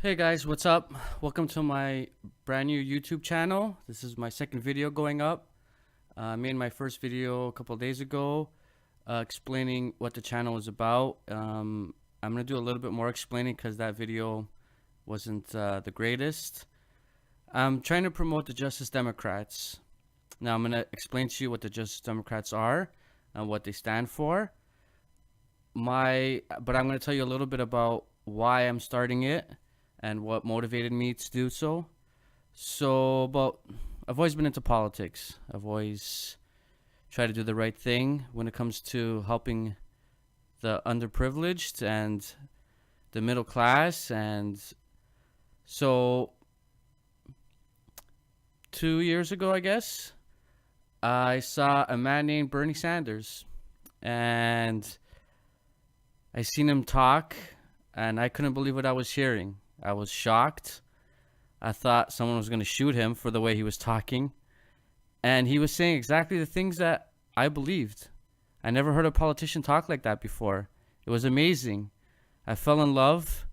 Hey guys, what's up? Welcome to my brand new YouTube channel. This is my second video going up. I made my first video a couple days ago explaining what the channel is about. I'm going to do a little bit more explaining because that video wasn't the greatest. I'm trying to promote the Justice Democrats. Now I'm going to explain to you what the Justice Democrats are and what they stand for. But I'm going to tell you a little bit about why I'm starting it and what motivated me to do so. I've always been into politics. I've always tried to do the right thing when it comes to helping the underprivileged and the middle class. And so 2 years ago, I guess, I saw a man named Bernie Sanders, and I seen him talk, and I couldn't believe what I was hearing. I was shocked. I thought someone was going to shoot him for the way he was talking. And he was saying exactly the things that I believed. I never heard a politician talk like that before. It was amazing. I fell in love,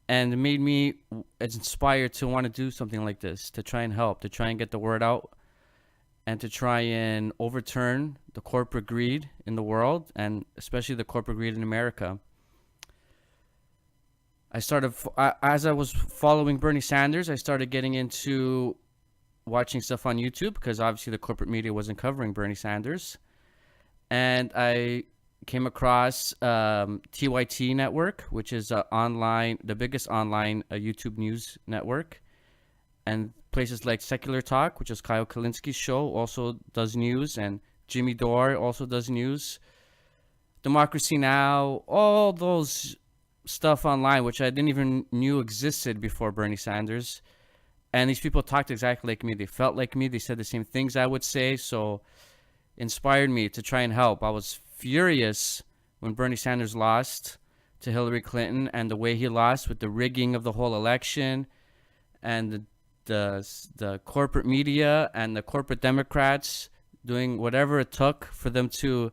and it made me inspired to want to do something like this, to try and help, to try and get the word out, and to try and overturn the corporate greed in the world, and especially the corporate greed in America. As I was following Bernie Sanders, I started getting into watching stuff on YouTube because obviously the corporate media wasn't covering Bernie Sanders. And I came across TYT Network, which is the biggest online YouTube news network. And places like Secular Talk, which is Kyle Kulinski's show, also does news. And Jimmy Dore also does news. Democracy Now!, all those stuff online, which I didn't even knew existed before Bernie Sanders. And these people talked exactly like me. They felt like me. They said the same things I would say. So inspired me to try and help. I was furious when Bernie Sanders lost to Hillary Clinton, and the way he lost with the rigging of the whole election, and the corporate media and the corporate Democrats doing whatever it took for them to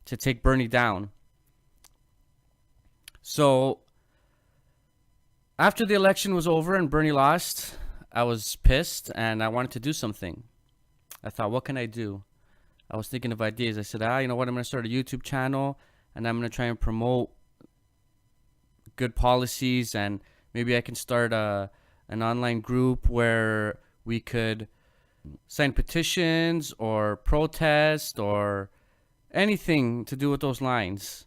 take Bernie down. So after the election was over and Bernie lost, I was pissed and I wanted to do something. I thought, what can I do? I was thinking of ideas. I said, you know what? I'm going to start a YouTube channel, and I'm going to try and promote good policies, and maybe I can start an online group where we could sign petitions or protest or anything to do with those lines.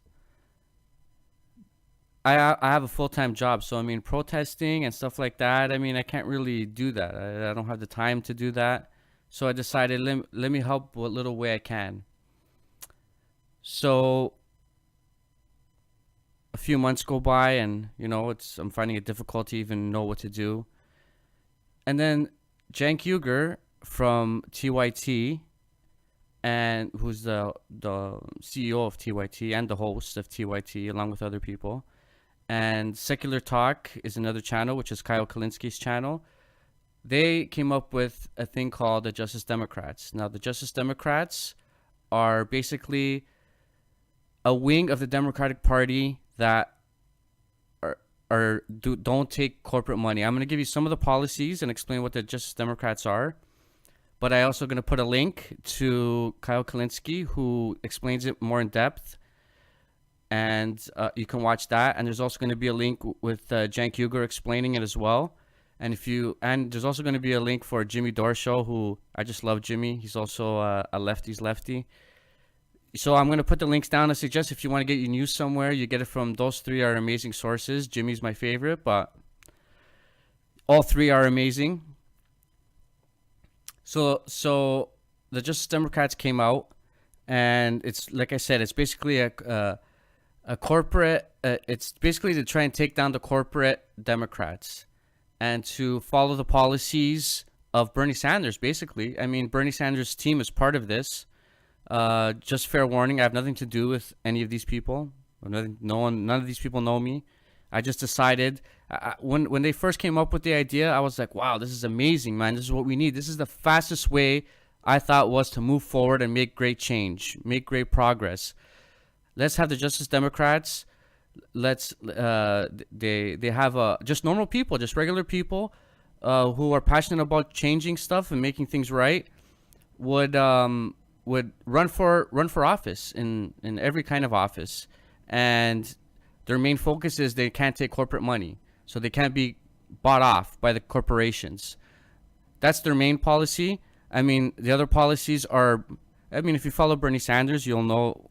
I have a full-time job, so I mean, protesting and stuff like that, I mean, I can't really do that. I don't have the time to do that. So I decided, let me help what little way I can. So a few months go by, and I'm finding it difficult to even know what to do. And then Cenk Uygur from TYT, and who's the CEO of TYT and the host of TYT, along with other people. And Secular Talk is another channel, which is Kyle Kulinski's channel. They came up with a thing called the Justice Democrats. Now, the Justice Democrats are basically a wing of the Democratic Party that don't take corporate money. I'm going to give you some of the policies and explain what the Justice Democrats are. But I also going to put a link to Kyle Kulinski, who explains it more in depth. And you can watch that. And there's also going to be a link with Cenk Uygur explaining it as well. And there's also going to be a link for Jimmy Dore show, who I just love Jimmy. He's also a lefty's lefty. So I'm going to put the links down. I suggest if you want to get your news somewhere, you get it from those three are amazing sources. Jimmy's my favorite, but all three are amazing. So the Justice Democrats came out, and it's like I said, it's basically a corporate. It's basically to try and take down the corporate Democrats and to follow the policies of Bernie Sanders. Basically, I mean, Bernie Sanders' team is part of this. Just fair warning, I have nothing to do with any of these people. None of these people know me. I just decided when they first came up with the idea, I was like, wow, this is amazing, man. This is what we need. This is the fastest way I thought was to move forward and make great change, make great progress. Let's have the Justice Democrats let's they have just normal people, just regular people, who are passionate about changing stuff and making things right, would run for office in every kind of office, and their main focus is they can't take corporate money, so they can't be bought off by the corporations. That's their main policy. I mean, the other policies are, I mean, if you follow Bernie Sanders, you'll know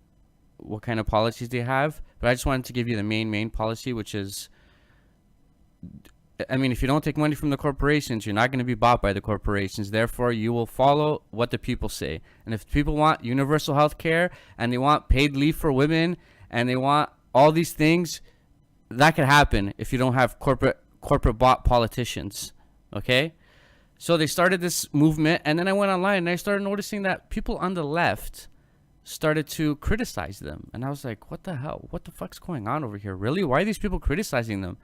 what kind of policies they have. But I just wanted to give you the main policy, which is, I mean, if you don't take money from the corporations, you're not going to be bought by the corporations. Therefore, you will follow what the people say. And if people want universal health care and they want paid leave for women and they want all these things, that could happen if you don't have corporate bought politicians. Okay? So they started this movement, and then I went online and I started noticing that people on the left started to criticize them. And I was like, what the hell? What the fuck's going on over here? Really? Why are these people criticizing them?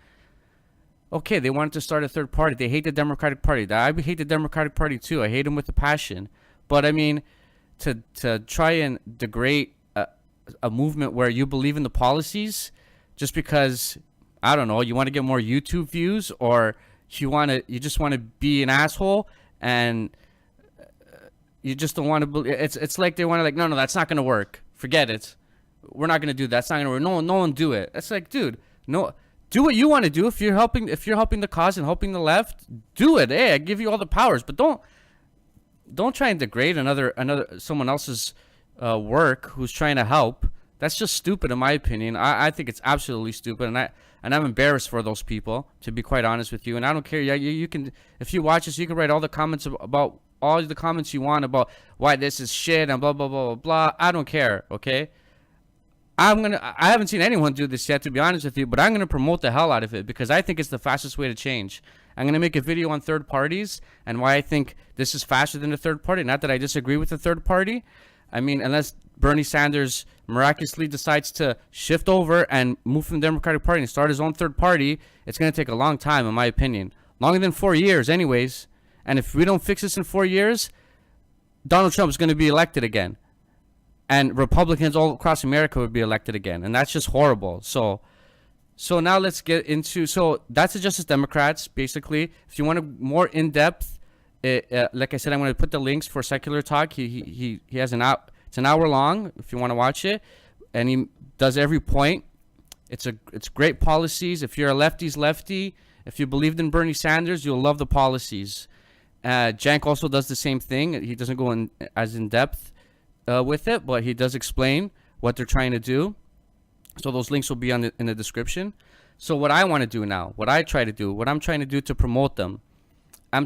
Okay, they wanted to start a third party. They hate the Democratic Party. I hate the Democratic Party too. I hate them with a passion. But I mean, to try and degrade a movement where you believe in the policies just because, I don't know, you want to get more YouTube views, or you just want to be an asshole, and you just don't want to believe. It's like they want to, like, no, that's not gonna work. Forget it. We're not gonna do that. That's not gonna work. No one do it. It's like, dude, no. Do what you want to do. If you're helping the cause and helping the left, do it. Hey, I give you all the powers, but don't try and degrade another someone else's work who's trying to help. That's just stupid, in my opinion. I think it's absolutely stupid, and I'm embarrassed for those people, to be quite honest with you. And I don't care. Yeah, you can, if you watch this, you can write all the comments about all the comments you want about why this is shit and blah blah blah blah blah. I don't care. Okay. I haven't seen anyone do this yet, to be honest with you, but I'm gonna promote the hell out of it because I think it's the fastest way to change. I'm gonna make a video on third parties and why I think this is faster than a third party. Not that I disagree with the third party. I mean, unless Bernie Sanders miraculously decides to shift over and move from the Democratic Party and start his own third party, it's gonna take a long time, in my opinion. Longer than 4 years, anyways. And if we don't fix this in 4 years, Donald Trump is gonna be elected again. And Republicans all across America would be elected again, and that's just horrible. So now let's get into. So that's the Justice Democrats, basically. If you want a more in depth, like I said, I'm going to put the links for Secular Talk. He has it's an hour long if you want to watch it, and he does every point. It's great policies. If you're a lefty's lefty, if you believed in Bernie Sanders, you'll love the policies. Jank also does the same thing. He doesn't go as in depth with it, but he does explain what they're trying to do. So those links will be in the description. So what I want to do now, what I'm trying to do to promote them, I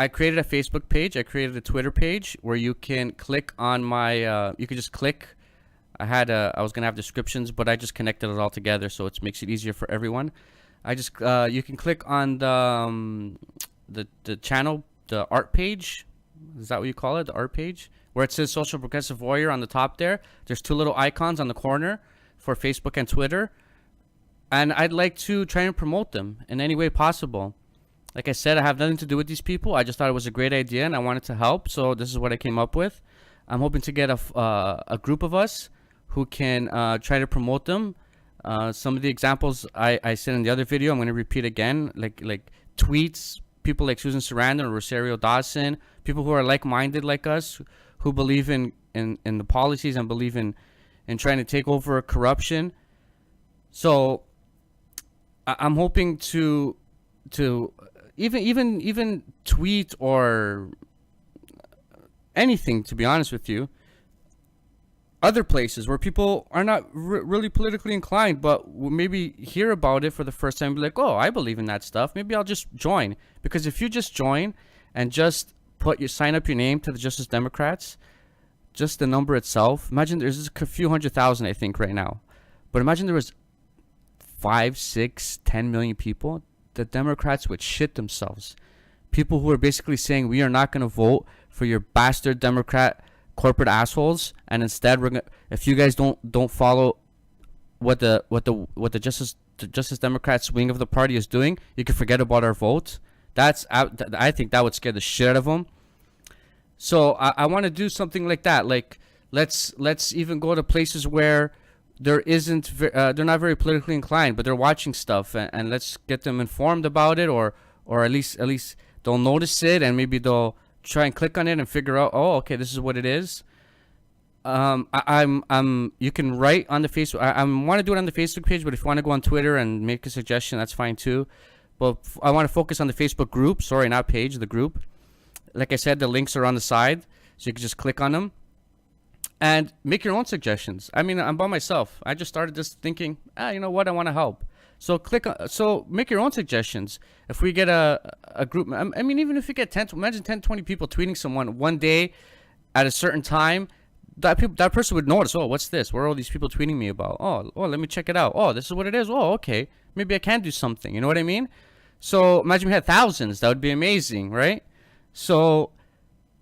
created a Facebook page, I created a Twitter page where you can click on my, you can just click. I was gonna have descriptions, but I just connected it all together, so it makes it easier for everyone. You can click on the channel, the art page. Is that what you call it? The art page? Where it says Social Progressive Warrior on the top there. There's two little icons on the corner for Facebook and Twitter. And I'd like to try and promote them in any way possible. Like I said, I have nothing to do with these people. I just thought it was a great idea and I wanted to help. So this is what I came up with. I'm hoping to get a group of us who can try to promote them. Some of the examples I said in the other video, I'm going to repeat again. Like tweets, people like Susan Sarandon or Rosario Dawson, people who are like-minded like us, who believe in the policies and believe in trying to take over corruption. So I'm hoping to even tweet or anything, to be honest with you, other places where people are not really politically inclined, but maybe hear about it for the first time and be like, oh, I believe in that stuff. Maybe I'll just join. Because if you just join and just sign up your name to the Justice Democrats, just the number itself, imagine there's a few 100,000, I think, right now. But imagine there was 5, 6, 10 million people. The Democrats would shit themselves. People who are basically saying we are not going to vote for your bastard Democrat corporate assholes, and instead if you guys don't follow what the Justice Democrats wing of the party is doing, you can forget about our vote. I think that would scare the shit out of them. So I want to do something like that. Like let's even go to places where they're not very politically inclined, but they're watching stuff, and let's get them informed about it, or at least they'll notice it, and maybe they'll try and click on it and figure out, oh, okay, this is what it is. I'm you can write on the Facebook. I want to do it on the Facebook page, but if you want to go on Twitter and make a suggestion, that's fine too. But I want to focus on the Facebook group. Sorry, not page, the group. Like I said, the links are on the side, so you can just click on them and make your own suggestions. I mean, I'm by myself. I just started this thinking, you know what, I want to help. So so make your own suggestions. If we get a group, I mean, even if you get 10, imagine 10, 20 people tweeting someone one day at a certain time, that person would notice, oh, what's this? What are all these people tweeting me about? Oh, let me check it out. Oh, this is what it is. Oh, okay. Maybe I can do something. You know what I mean? So imagine we had thousands. That would be amazing, right? So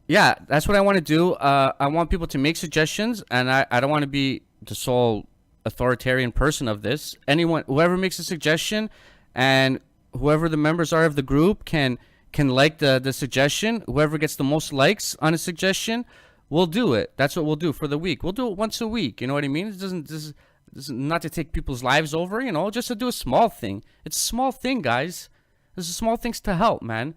yeah, that's what I want to do. I want people to make suggestions, and I don't want to be the sole authoritarian person of this. Whoever makes a suggestion, and whoever the members are of the group can like the suggestion. Whoever gets the most likes on a suggestion, we'll do it. That's what we'll do for the week. We'll do it once a week. You know what I mean? This is not to take people's lives over, just to do a small thing. It's a small thing, guys. There's small things to help, man.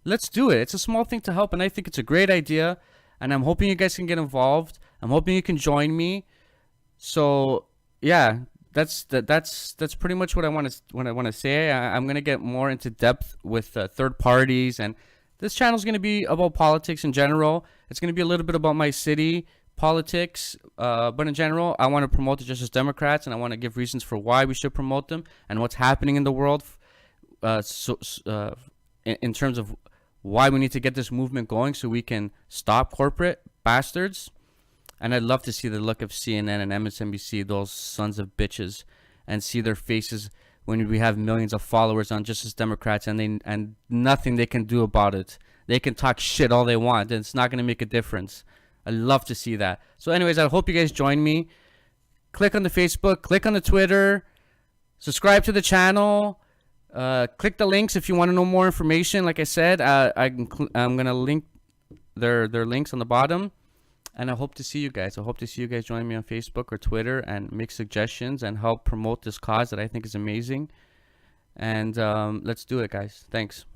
Let's do it. It's a small thing to help, and I think it's a great idea. And I'm hoping you guys can get involved. I'm hoping you can join me. So yeah, that's pretty much what I want to say. I'm gonna get more into depth with third parties, and this channel is gonna be about politics in general. It's gonna be a little bit about my city politics, but in general, I want to promote the Justice Democrats, and I want to give reasons for why we should promote them and what's happening in the world. In terms of why we need to get this movement going so we can stop corporate bastards. And I'd love to see the look of CNN and MSNBC, those sons of bitches, and see their faces when we have millions of followers on Justice Democrats, and nothing they can do about it. They can talk shit all they want, and it's not going to make a difference. I'd love to see that. So anyways, I hope you guys join me. Click on the Facebook, click on the Twitter, subscribe to the channel. Click the links if you want to know more information. Like I said, I'm gonna link their links on the bottom, and I hope to see you guys. I hope to see you guys join me on Facebook or Twitter and make suggestions and help promote this cause that I think is amazing. And let's do it, guys. Thanks.